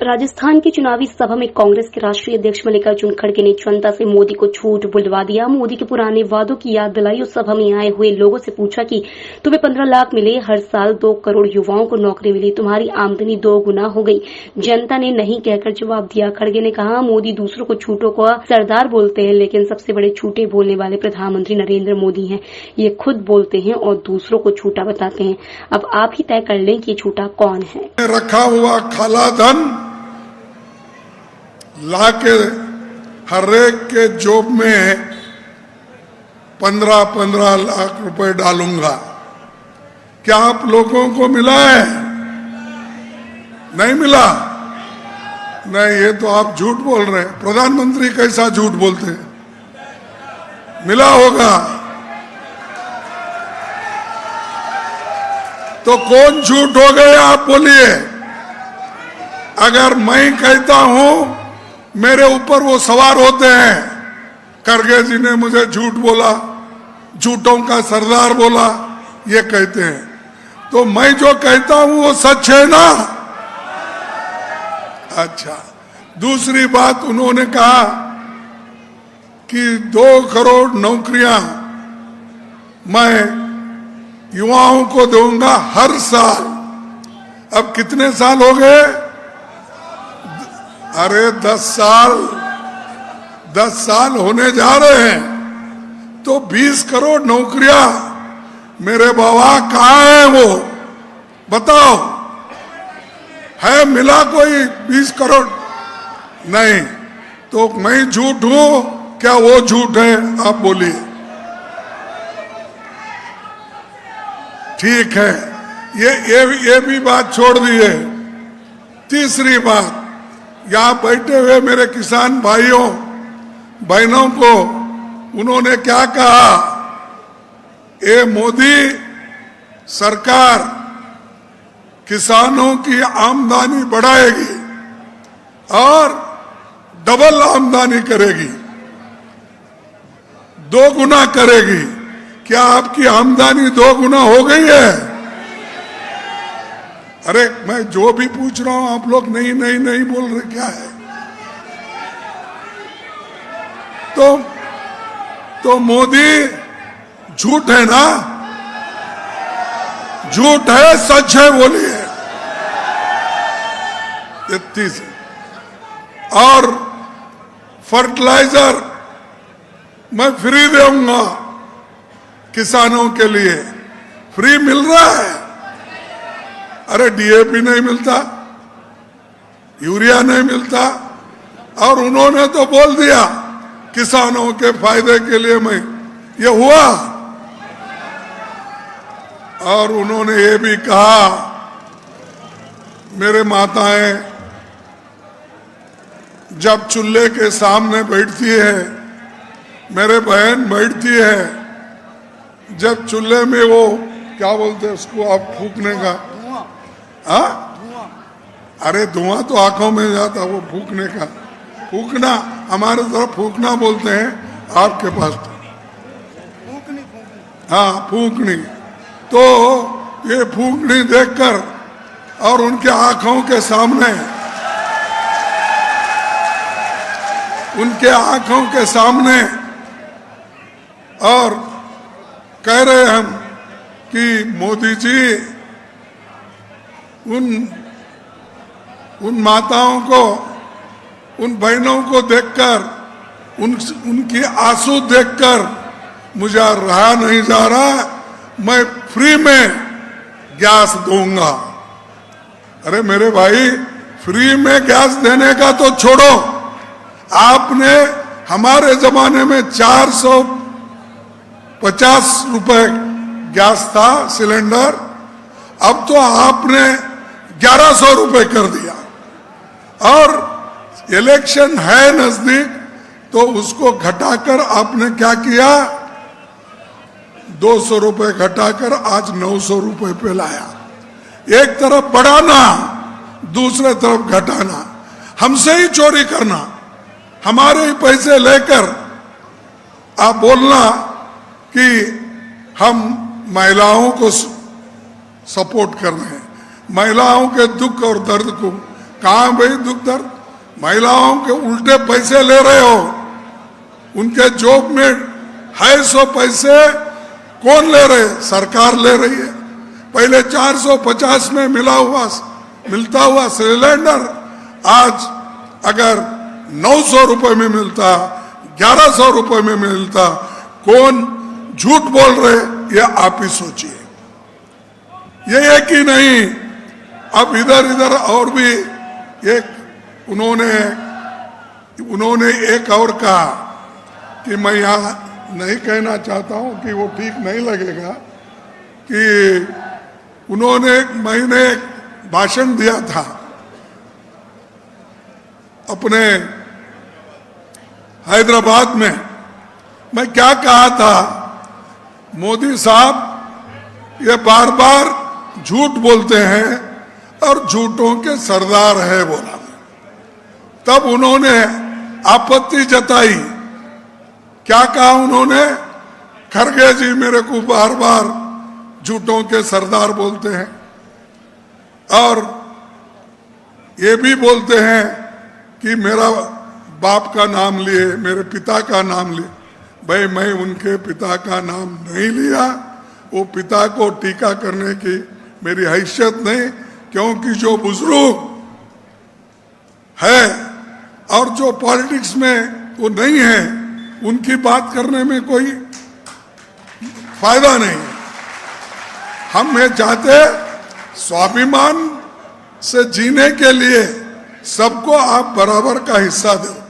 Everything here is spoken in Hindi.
राजस्थान की चुनावी सभा में कांग्रेस के राष्ट्रीय अध्यक्ष मल्लिकार्जुन खड़गे ने जनता से मोदी को झूठ बुलवा दिया। मोदी के पुराने वादों की याद दिलाई और सभा में आए हुए लोगों से पूछा कि तुम्हें 15 लाख मिले, हर साल 2 करोड़ युवाओं को नौकरी मिली, तुम्हारी आमदनी 2 गुना हो गई। जनता ने नहीं कहकर जवाब दिया। खड़गे ने कहा, मोदी दूसरों को झूठों का सरदार बोलते हैं, लेकिन सबसे बड़े झूठे बोलने वाले प्रधानमंत्री नरेंद्र मोदी हैं। ये खुद बोलते हैं और दूसरों को झूठा बताते हैं। अब आप ही तय कर लें कि झूठा कौन है। रखा हुआ काला धन लाके हर एक के जोब में 15-15 लाख रुपए डालूंगा। क्या आप लोगों को मिला है? नहीं मिला? नहीं, ये तो आप झूठ बोल रहे हैं। प्रधानमंत्री कैसा झूठ बोलते हैं? मिला होगा। तो कौन झूठ हो गए आप बोलिए। अगर मैं कहता हूं मेरे ऊपर वो सवार होते हैं, खड़गे जी ने मुझे झूठ बोला, झूठों का सरदार बोला, ये कहते हैं, तो मैं जो कहता हूं वो सच है ना। अच्छा, दूसरी बात उन्होंने कहा कि 2 करोड़ नौकरियां मैं युवाओं को दूंगा हर साल। अब कितने साल हो गए? अरे 10 साल होने जा रहे हैं। तो 20 करोड़ नौकरियां मेरे बाबा कहाँ है? वो बताओ, है मिला कोई 20 करोड़? नहीं। तो मैं झूठ हूं क्या वो झूठ है? आप बोलिए। ठीक है, ये भी बात छोड़ दिए। तीसरी बात, यहां बैठे हुए मेरे किसान भाइयों बहनों को उन्होंने क्या कहा? ये मोदी सरकार किसानों की आमदनी बढ़ाएगी और डबल आमदनी करेगी, 2 गुना करेगी। क्या आपकी आमदनी 2 गुना हो गई है? अरे मैं जो भी पूछ रहा हूं आप लोग नहीं नहीं नहीं बोल रहे, क्या है? तो मोदी झूठ है ना? झूठ है सच है बोलिए। 33 और फर्टिलाइजर मैं फ्री दूंगा किसानों के लिए, फ्री मिल रहा है। अरे डीएपी नहीं मिलता, यूरिया नहीं मिलता, और उन्होंने तो बोल दिया किसानों के फायदे के लिए मैं, ये हुआ। और उन्होंने ये भी कहा, मेरे माताएं जब चूल्हे के सामने बैठती है, मेरे बहन बैठती है, जब चूल्हे में वो क्या बोलते हैं उसको, आप फूकने का, हाँ? अरे धुआं तो आंखों में जाता, वो फूकने का, फूकना हमारे तरफ फूकना बोलते हैं, आपके पास तो हाँ फूकनी। तो ये फूकनी देखकर और उनके आंखों के सामने, उनके आंखों के सामने, और कह रहे हम कि मोदी जी उन माताओं को, उन बहनों को देखकर, उनकी आंसू देखकर मुझे रहा नहीं जा रहा, मैं फ्री में गैस दूंगा। अरे मेरे भाई, फ्री में गैस देने का तो छोड़ो, आपने हमारे जमाने में 450 रुपए गैस था सिलेंडर, अब तो आपने 1100 रुपए कर दिया। और इलेक्शन है नजदीक, तो उसको घटाकर आपने क्या किया? 200 रुपए घटाकर आज 900 रुपए पे लाया। एक तरफ बढ़ाना, दूसरे तरफ घटाना, हमसे ही चोरी करना, हमारे ही पैसे लेकर आप बोलना कि हम महिलाओं को सपोर्ट कर रहे हैं, महिलाओं के दुख और दर्द को कहां भाई दुख दर्द? महिलाओं के उल्टे पैसे ले रहे हो, उनके जॉब में 250 पैसे कौन ले रहे? सरकार ले रही है। पहले 450 में मिलता हुआ सिलेंडर आज अगर 900 रुपए में मिलता, 1100 रुपए में मिलता, कौन झूठ बोल रहे ये आप ही सोचिए। ये एक ही नहीं, अब इधर इधर और भी एक उन्होंने एक और कहा कि मैं यहाँ नहीं कहना चाहता हूं कि वो ठीक नहीं लगेगा, कि मैंने एक भाषण दिया था अपने हैदराबाद में। मैं क्या कहा था? मोदी साहब ये बार बार झूठ बोलते हैं और झूठों के सरदार है बोला। तब उन्होंने आपत्ति जताई। क्या कहा उन्होंने? खरगे जी मेरे को बार बार झूठों के सरदार बोलते हैं और ये भी बोलते हैं कि मेरा बाप का नाम लिए, मेरे पिता का नाम लिए। भाई मैं उनके पिता का नाम नहीं लिया, वो पिता को टीका करने की मेरी हैसियत नहीं, क्योंकि जो बुजुर्ग है और जो पॉलिटिक्स में वो नहीं है, उनकी बात करने में कोई फायदा नहीं। हम ये चाहते स्वाभिमान से जीने के लिए सबको आप बराबर का हिस्सा दो।